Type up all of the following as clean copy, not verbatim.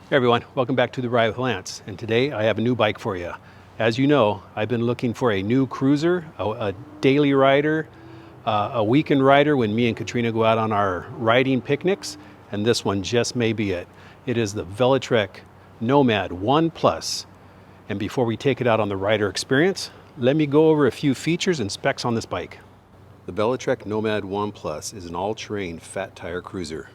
Hey everyone, welcome back to The Ride with Lance, and today I have a new bike for you. As you know, I've been looking for a new cruiser, a daily rider, a weekend rider when me and Katrina go out on our riding picnics, and this one just may be it. It is the Velotric Nomad 1 Plus. And before we take it out on the rider experience, let me go over a few features and specs on this bike. The Velotric Nomad 1 Plus is an all-terrain fat tire cruiser.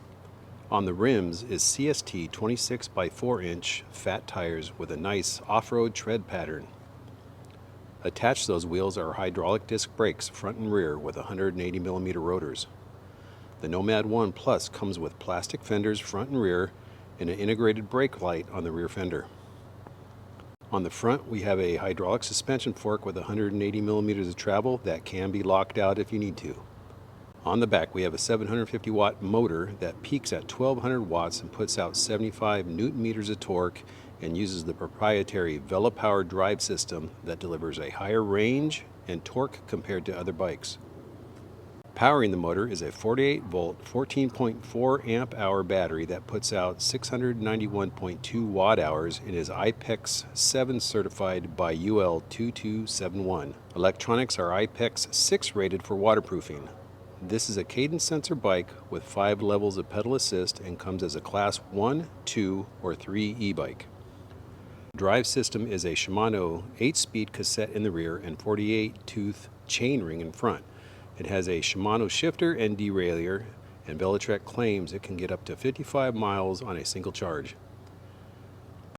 On the rims is CST 26 by 4 inch fat tires with a nice off-road tread pattern. Attached to those wheels are hydraulic disc brakes front and rear with 180mm rotors. The Nomad 1 Plus comes with plastic fenders front and rear and an integrated brake light on the rear fender. On the front we have a hydraulic suspension fork with 180mm of travel that can be locked out if you need to. On the back we have a 750 watt motor that peaks at 1200 watts and puts out 75 newton meters of torque and uses the proprietary Velopower drive system that delivers a higher range and torque compared to other bikes. Powering the motor is a 48 volt 14.4 amp hour battery that puts out 691.2 watt hours and is IPEX 7 certified by UL 2271. Electronics are IPEX 6 rated for waterproofing. This is a cadence sensor bike with 5 levels of pedal assist and comes as a class 1, 2, or 3 e-bike. Drive system is a Shimano 8-speed cassette in the rear and 48-tooth chainring in front. It has a Shimano shifter and derailleur, and Velotric claims it can get up to 55 miles on a single charge.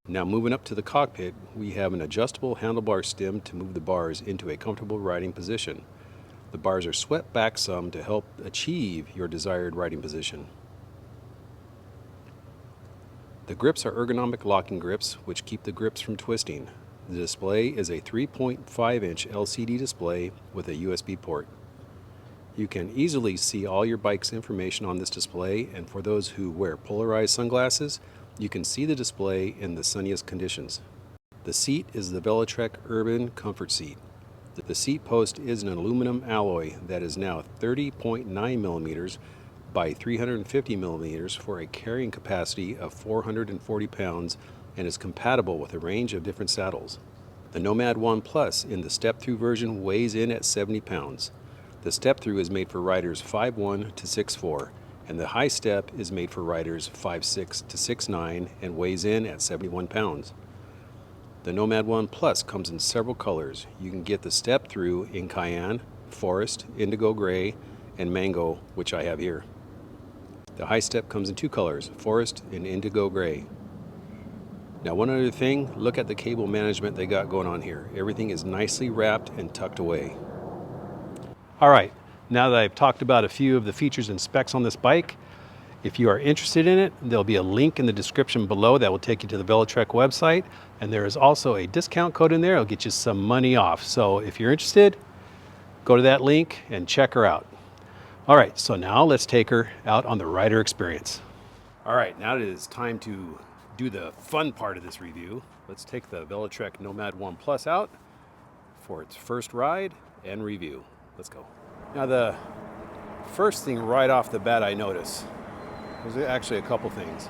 Now moving up to the cockpit, we have an adjustable handlebar stem to move the bars into a comfortable riding position. The bars are swept back some to help achieve your desired riding position. The grips are ergonomic locking grips which keep the grips from twisting. The display is a 3.5-inch LCD display with a USB port. You can easily see all your bike's information on this display, and for those who wear polarized sunglasses, you can see the display in the sunniest conditions. The seat is the Velotric Urban Comfort Seat. The seat post is an aluminum alloy that is now 30.9 millimeters by 350 millimeters for a carrying capacity of 440 pounds and is compatible with a range of different saddles. The Nomad 1 Plus in the step-through version weighs in at 70 pounds. The step-through is made for riders 5'1" to 6'4", and the high step is made for riders 5'6" to 6'9" and weighs in at 71 pounds. The Nomad 1 Plus comes in several colors. You can get the step-through in cayenne, forest, indigo gray, and mango, which I have here. The high step comes in 2 colors, forest and indigo gray. Now one other thing, look at the cable management they got going on here. Everything is nicely wrapped and tucked away. Alright, now that I've talked about a few of the features and specs on this bike, if you are interested in it, there'll be a link in the description below that will take you to the Velotric website, and there is also a discount code in there. It'll get you some money off. So if you're interested, go to that link and check her out. All right, so now let's take her out on the rider experience. All right, now it is time to do the fun part of this review. Let's take the Velotric Nomad 1 Plus out for its first ride and review. Let's go. Now the first thing right off the bat I notice, there's actually a couple things.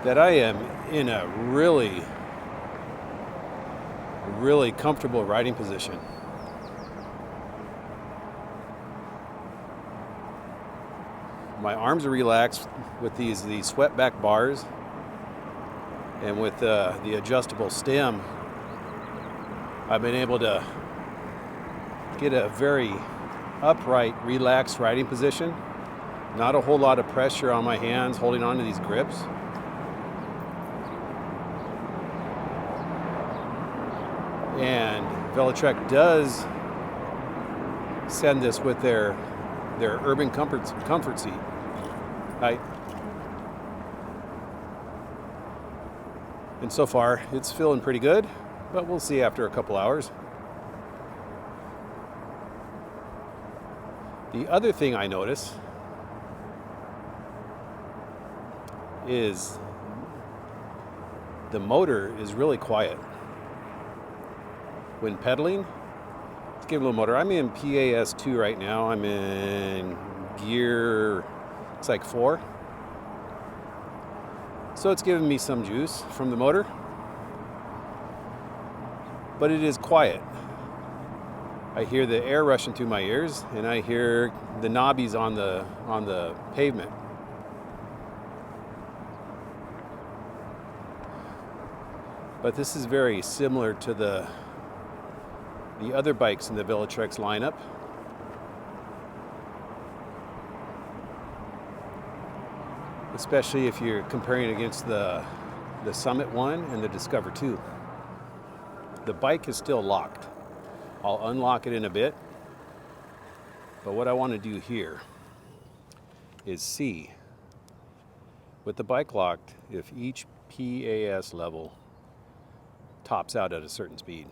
That I am in a really comfortable riding position. My arms are relaxed with these swept back bars, and with the adjustable stem, I've been able to get a very upright, relaxed riding position. Not a whole lot of pressure on my hands holding onto these grips. And Velotric does send this with their urban comfort seat. And so far it's feeling pretty good, but we'll see after a couple hours. The other thing I notice is the motor is really quiet. When pedaling, let's give it a little motor. I'm in PAS2 right now. I'm in gear, it's like 4. So it's giving me some juice from the motor, but it is quiet. I hear the air rushing through my ears, and I hear the knobbies on the pavement. But this is very similar to the other bikes in the Velotric's lineup. Especially if you're comparing against the Summit 1 and the Discover 2. The bike is still locked. I'll unlock it in a bit. But what I want to do here is see, with the bike locked, if each PAS level tops out at a certain speed.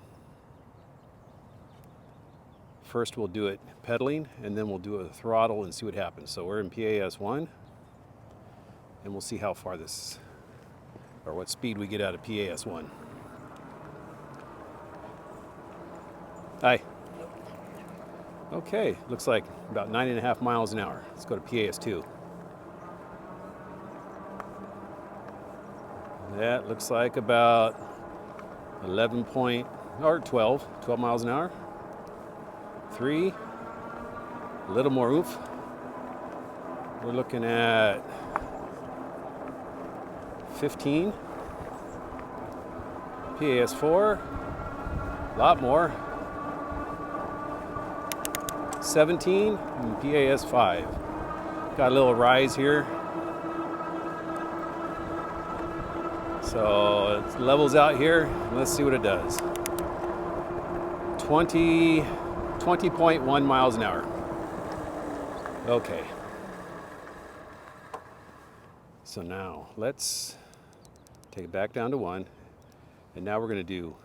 First we'll do it pedaling, and then we'll do it with throttle and see what happens. So we're in PAS 1, and we'll see how far this, or what speed we get out of PAS 1. Hi. Okay, looks like about 9.5 miles an hour. Let's go to PAS 2. That looks like about 12 miles an hour. 3, a little more oomph. We're looking at 15. PAS 4, a lot more. 17, and PAS 5. Got a little rise here. So it levels out here. Let's see what it does. 20.1 miles an hour. Okay. So now let's take it back down to 1. And now we're going to do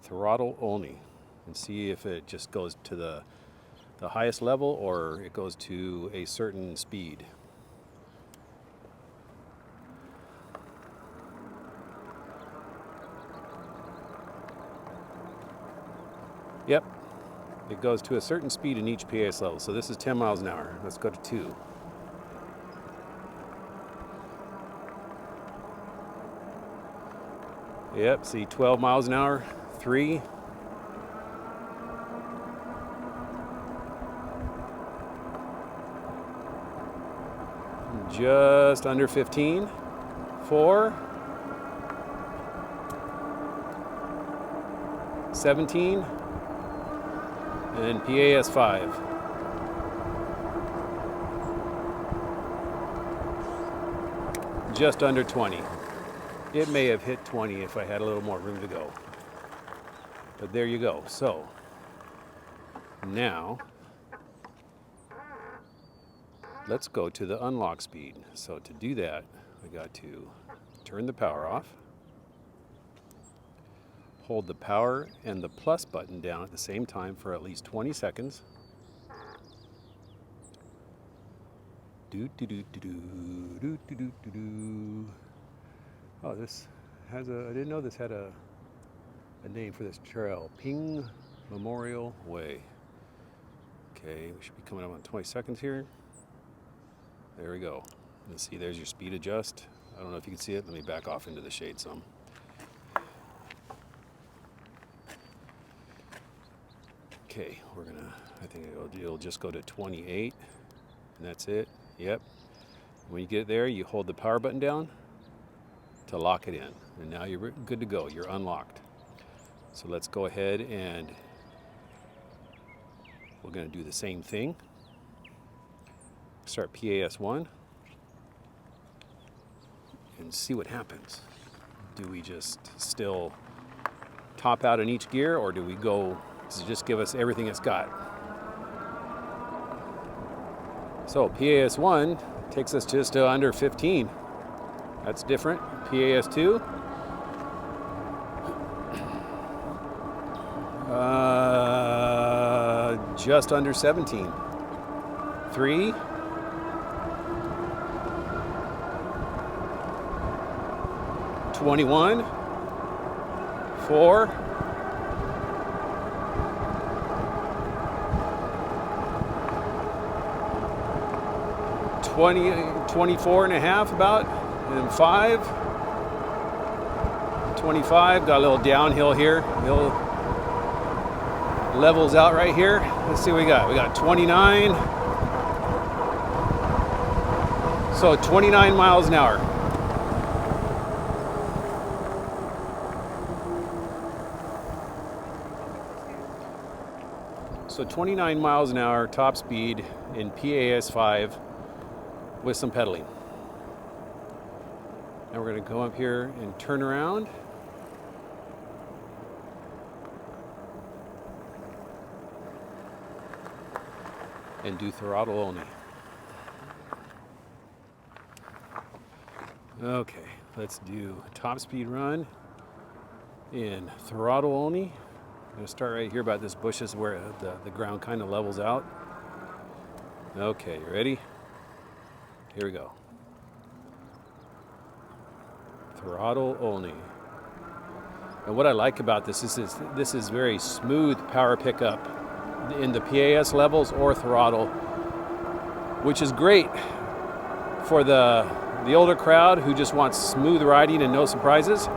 throttle only and see if it just goes to the highest level or it goes to a certain speed. Yep, it goes to a certain speed in each PAS level. So this is 10 miles an hour. Let's go to 2. Yep, see 12 miles an hour. 3. Just under 15. 4. 17. And PAS 5. Just under 20. It may have hit 20 if I had a little more room to go. But there you go. So now let's go to the unlock speed. So to do that, I got to turn the power off, hold the power and the plus button down at the same time for at least 20 seconds. Oh, this has I didn't know this had a name for this trail. Ping Memorial Way. Okay, we should be coming up on 20 seconds here. There we go. Let's see, there's your speed adjust. I don't know if you can see it. Let me back off into the shade some. Okay, I think it'll just go to 28, and that's it. Yep. When you get there, you hold the power button down to lock it in. And now you're good to go. You're unlocked. So let's go ahead and we're going to do the same thing. Start PAS 1 and see what happens. Do we just still top out in each gear, or do we go, does it just give us everything it's got? So PAS 1 takes us just to under 15. That's different. PAS 2. Just under 17. 3. 21. 4. 3. 24 and a half about, and 5, 25, got a little downhill here, levels out right here. Let's see what we got. We got 29, so 29 miles an hour. So 29 miles an hour top speed in PAS 5 with some pedaling. Now we're going to go up here and turn around. And do throttle only. Okay, let's do a top speed run in throttle only. I'm going to start right here about this bushes where the ground kind of levels out. Okay, you ready? Here we go. Throttle only. And what I like about this is this is very smooth power pickup in the PAS levels or throttle, which is great for the older crowd who just wants smooth riding and no surprises.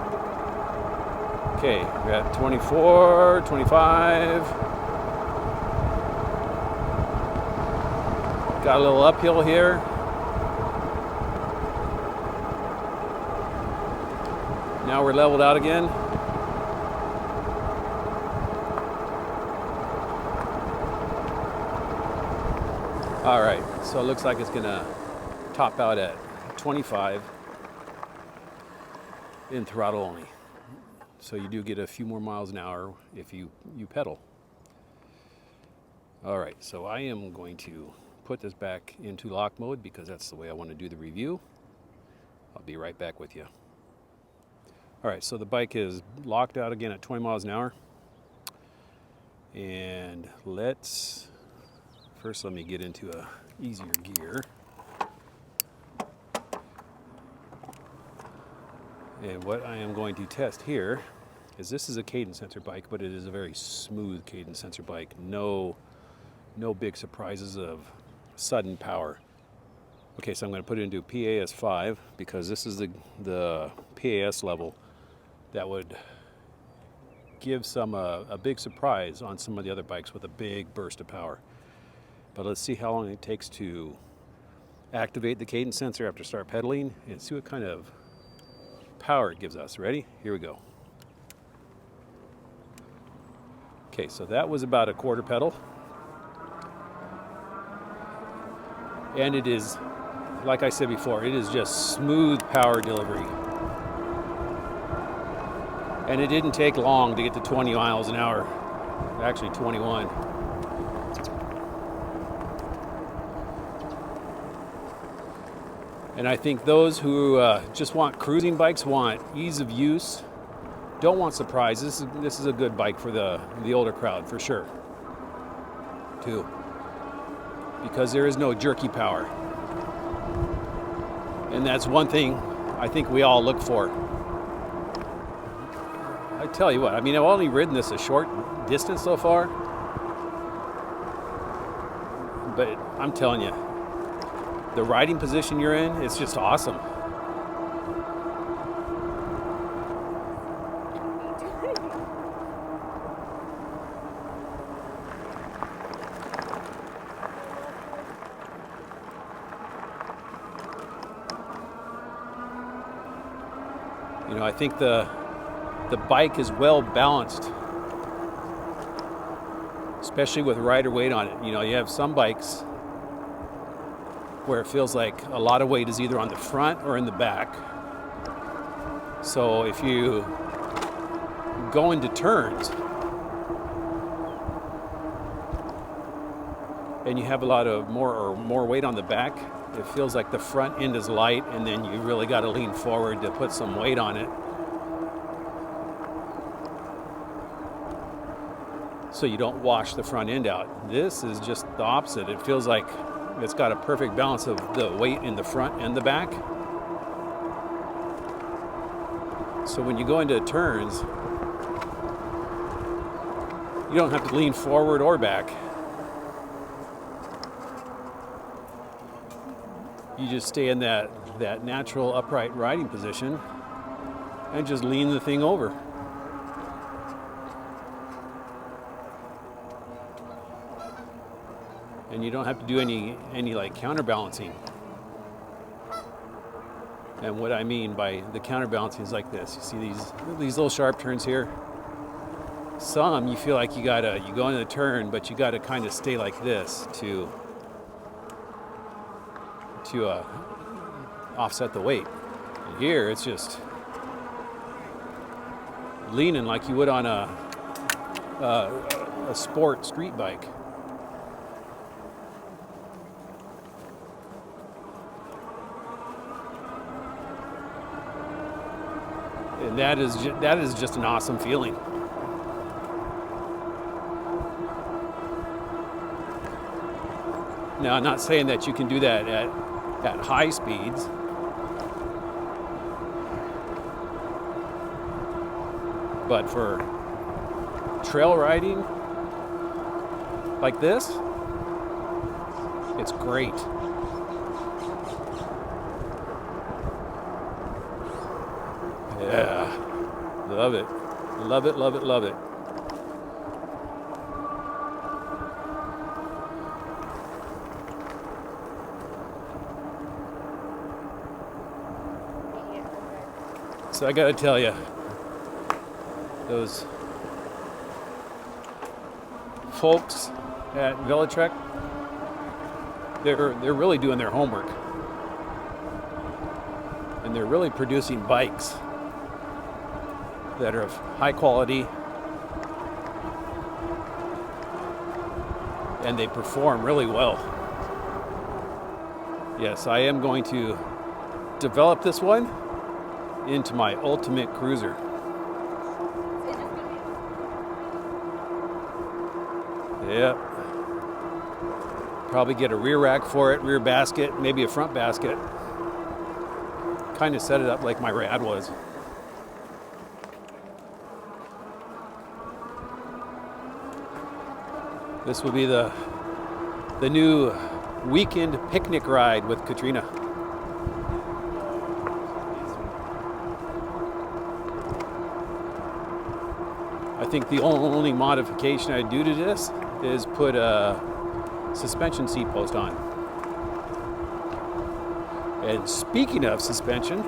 Okay, we're at 24, 25. Got a little uphill here. Now we're leveled out again. All right, so it looks like it's gonna top out at 25 in throttle only. So you do get a few more miles an hour if you pedal. All right, so I am going to put this back into lock mode because that's the way I want to do the review. I'll be right back with you. All right, so the bike is locked out again at 20 miles an hour. And first let me get into a easier gear. And what I am going to test here is this is a cadence sensor bike, but it is a very smooth cadence sensor bike. No big surprises of sudden power. Okay, so I'm going to put it into PAS 5 because this is the PAS level that would give a big surprise on some of the other bikes with a big burst of power. But let's see how long it takes to activate the cadence sensor after start pedaling and see what kind of power it gives us. Ready? Here we go. Okay, so that was about a quarter pedal. And it is, like I said before, it is just smooth power delivery. And it didn't take long to get to 20 miles an hour. Actually 21. And I think those who just want cruising bikes, want ease of use, don't want surprises. This is a good bike for the older crowd, for sure, too. Because there is no jerky power. And that's one thing I think we all look for. I tell you what, I mean, I've only ridden this a short distance so far. But I'm telling you, the riding position you're in, it's just awesome. You know, I think the bike is well balanced, especially with rider weight on it. You know, you have some bikes where it feels like a lot of weight is either on the front or in the back. So if you go into turns and you have a lot of more weight on the back, it feels like the front end is light and then you really got to lean forward to put some weight on it. So you don't wash the front end out. This is just the opposite. It feels like it's got a perfect balance of the weight in the front and the back. So when you go into turns, you don't have to lean forward or back. You just stay in that natural upright riding position and just lean the thing over. And you don't have to do any like counterbalancing. And what I mean by the counterbalancing is like this. You see these little sharp turns here. Some you feel like you go into the turn, but you gotta kind of stay like this to offset the weight. And here it's just leaning like you would on a sport street bike. And that is just an awesome feeling. Now, I'm not saying that you can do that at high speeds. But for trail riding like this, it's great. Yeah, love it. Love it, love it, love it. So I gotta tell you, those folks at Velotric, they're really doing their homework. And they're really producing bikes that are of high quality, and they perform really well. Yes, I am going to develop this one into my ultimate cruiser. Yep. Probably get a rear rack for it, rear basket, maybe a front basket. Kind of set it up like my Rad was. This will be the new weekend picnic ride with Katrina. I think the only modification I do to this is put a suspension seat post on. And speaking of suspension,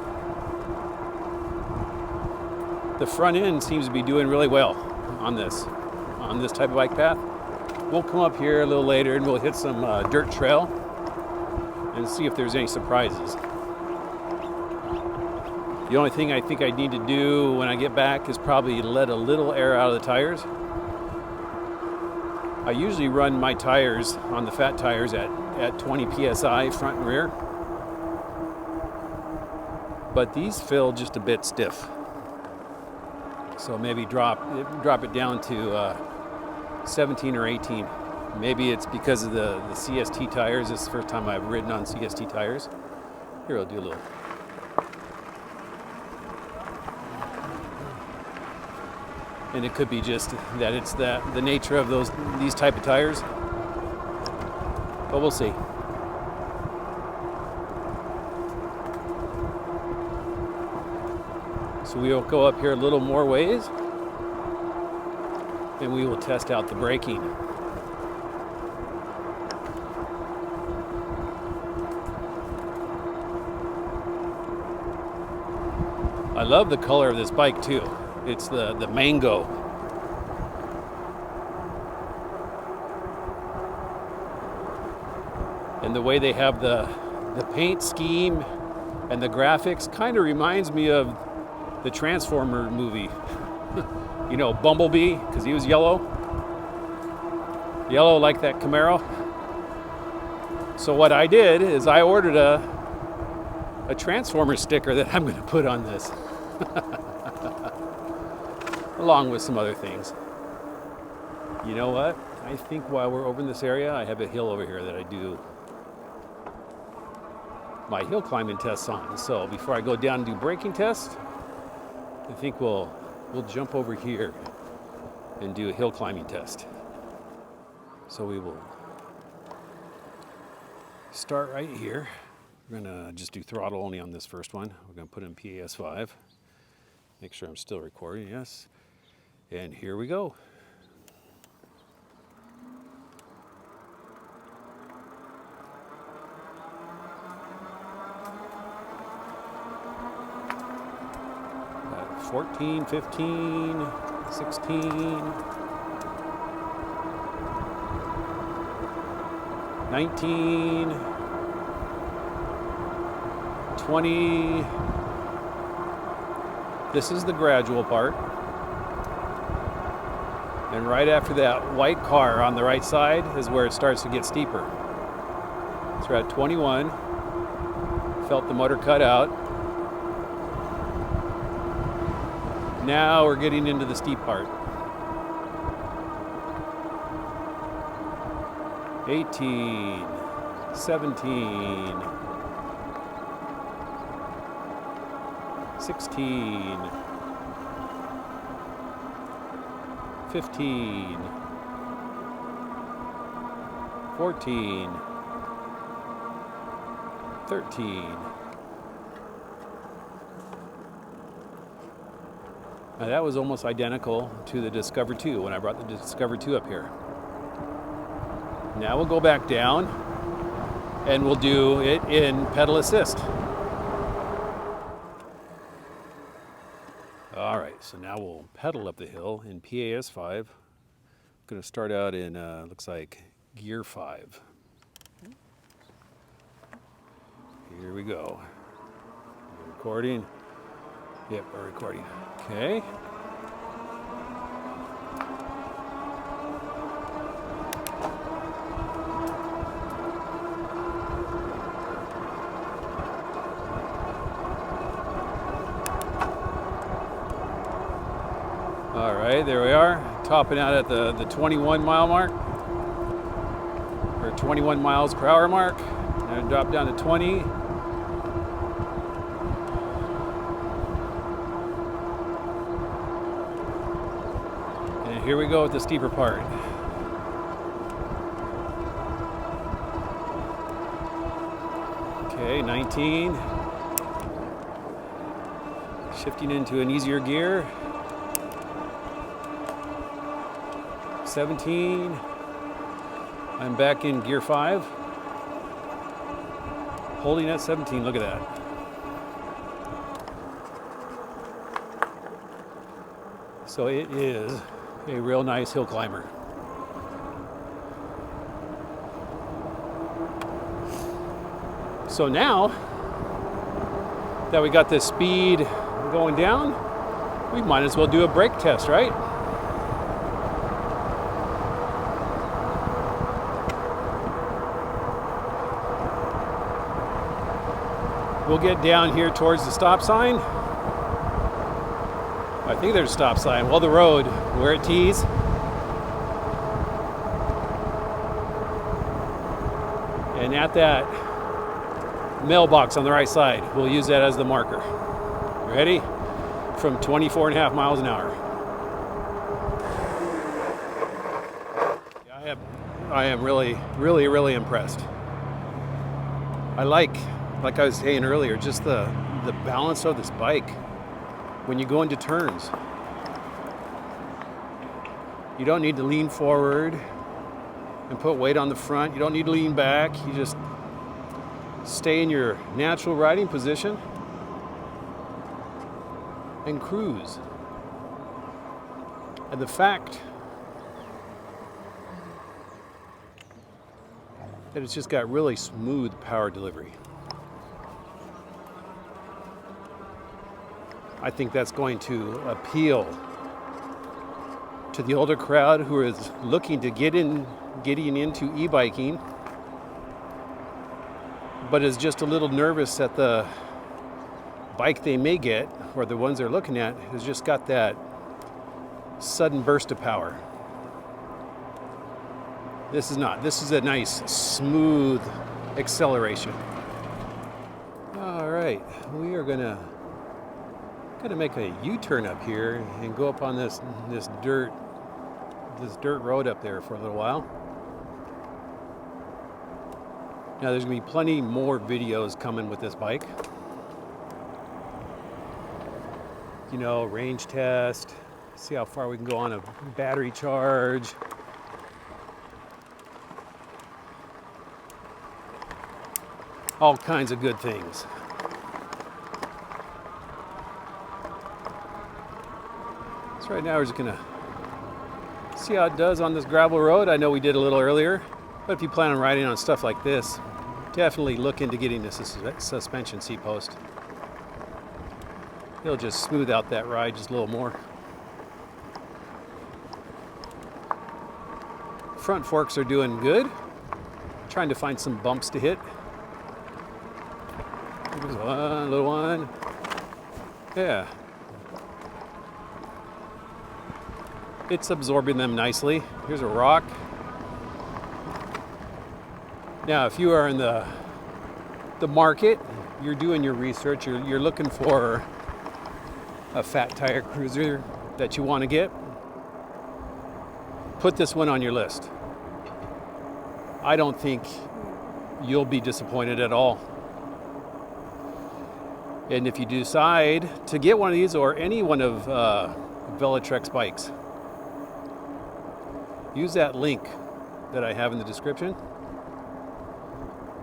the front end seems to be doing really well on this type of bike path. We'll come up here a little later and we'll hit some dirt trail and see if there's any surprises. The only thing I think I need to do when I get back is probably let a little air out of the tires. I usually run my tires on the fat tires at 20 psi front and rear, but these feel just a bit stiff. So maybe drop it down to 17 or 18. Maybe it's because of the CST tires. This is the first time I've ridden on CST tires. Here, I'll do a little. And it could be just that it's the nature of these type of tires. But we'll see. So we will go up here a little more ways and we will test out the braking. I love the color of this bike too. It's the mango. And the way they have the paint scheme and the graphics kind of reminds me of the Transformer movie. You know, Bumblebee, because he was yellow. Yellow like that Camaro. So what I did is I ordered a Transformer sticker that I'm going to put on this. Along with some other things. You know what? I think while we're over in this area, I have a hill over here that I do my hill climbing tests on. So before I go down and do braking tests, I think we'll jump over here and do a hill climbing test. So we will start right here. We're gonna just do throttle only on this first one. We're gonna put in PAS5. Make sure I'm still recording, yes. And here we go. Got 14, 15, 16, 19, 20. This is the gradual part. And right after that white car on the right side is where it starts to get steeper. So we're at 21. Felt the motor cut out. Now we're getting into the steep part. 18, 17, 16, 15, 14, 13. Now that was almost identical to the Discover 2 when I brought the Discover 2 up here. Now we'll go back down and we'll do it in pedal assist. All right, so now we'll pedal up the hill in PAS5. I'm going to start out in, looks like gear 5. Here we go. You're recording? Yep, we're recording. Okay. All right, there we are, topping out at the 21 mile mark, or 21 miles per hour mark. And drop down to 20. And here we go with the steeper part. Okay, 19. Shifting into an easier gear. 17. I'm back in gear 5. Holding at 17, look at that. So it is a real nice hill climber. So now that we got the speed going down, we might as well do a brake test, right? We'll get down here towards the stop sign. I think there's a stop sign. Well, the road where it tees. And at that mailbox on the right side, we'll use that as the marker. Ready? From 24.5 miles an hour. I am really impressed. I like I was saying earlier, just the balance of this bike when you go into turns. You don't need to lean forward and put weight on the front. You don't need to lean back. You just stay in your natural riding position and cruise. And the fact that it's just got really smooth power delivery. I think that's going to appeal to the older crowd who is looking to getting into e-biking, but is just a little nervous that the bike they may get, or the ones they're looking at, has just got that sudden burst of power. This is not. This is a nice, smooth acceleration. All right, we are gonna make a U-turn up here and go up on this dirt road up there for a little while. Now there's gonna be plenty more videos coming with this bike. You know, range test, see how far we can go on a battery charge. All kinds of good things. So right now we're just gonna see how it does on this gravel road. I know we did a little earlier, but if you plan on riding on stuff like this, definitely look into getting this suspension seat post. It'll just smooth out that ride just a little more. Front forks are doing good. Trying to find some bumps to hit. There's one, little one. Yeah. It's absorbing them nicely. Here's a rock. Now, if you are in the market, you're doing your research, you're looking for a fat tire cruiser that you want to get, put this one on your list. I don't think you'll be disappointed at all. And if you decide to get one of these or any one of Velotric's bikes, use that link that I have in the description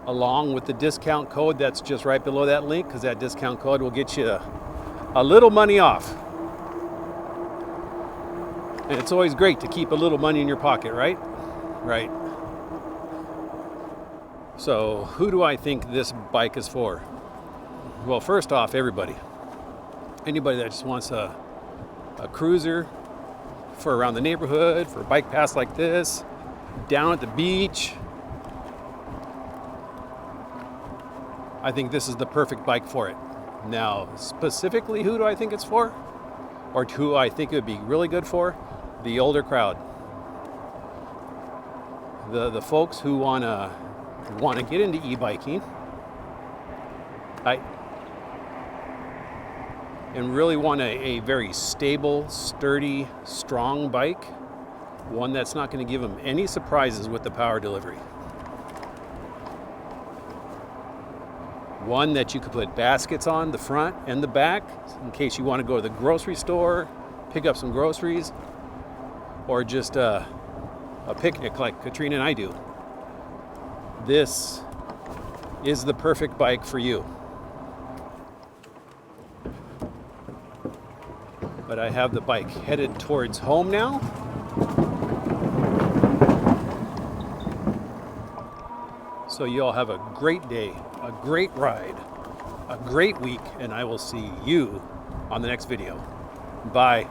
along with the discount code that's just right below that link, because that discount code will get you a little money off. And it's always great to keep a little money in your pocket, right? Right. So who do I think this bike is for? Well, first off, everybody. Anybody that just wants a cruiser for around the neighborhood, for a bike pass like this, down at the beach. I think this is the perfect bike for it. Now, specifically, who do I think it's for? Or who I think it would be really good for? The older crowd. The folks who want to get into e-biking. And really want a very stable, sturdy, strong bike. One that's not going to give them any surprises with the power delivery. One that you could put baskets on the front and the back in case you want to go to the grocery store, pick up some groceries, or just a picnic like Katrina and I do. This is the perfect bike for you. But I have the bike headed towards home now. So you all have a great day, a great ride, a great week, and I will see you on the next video. Bye.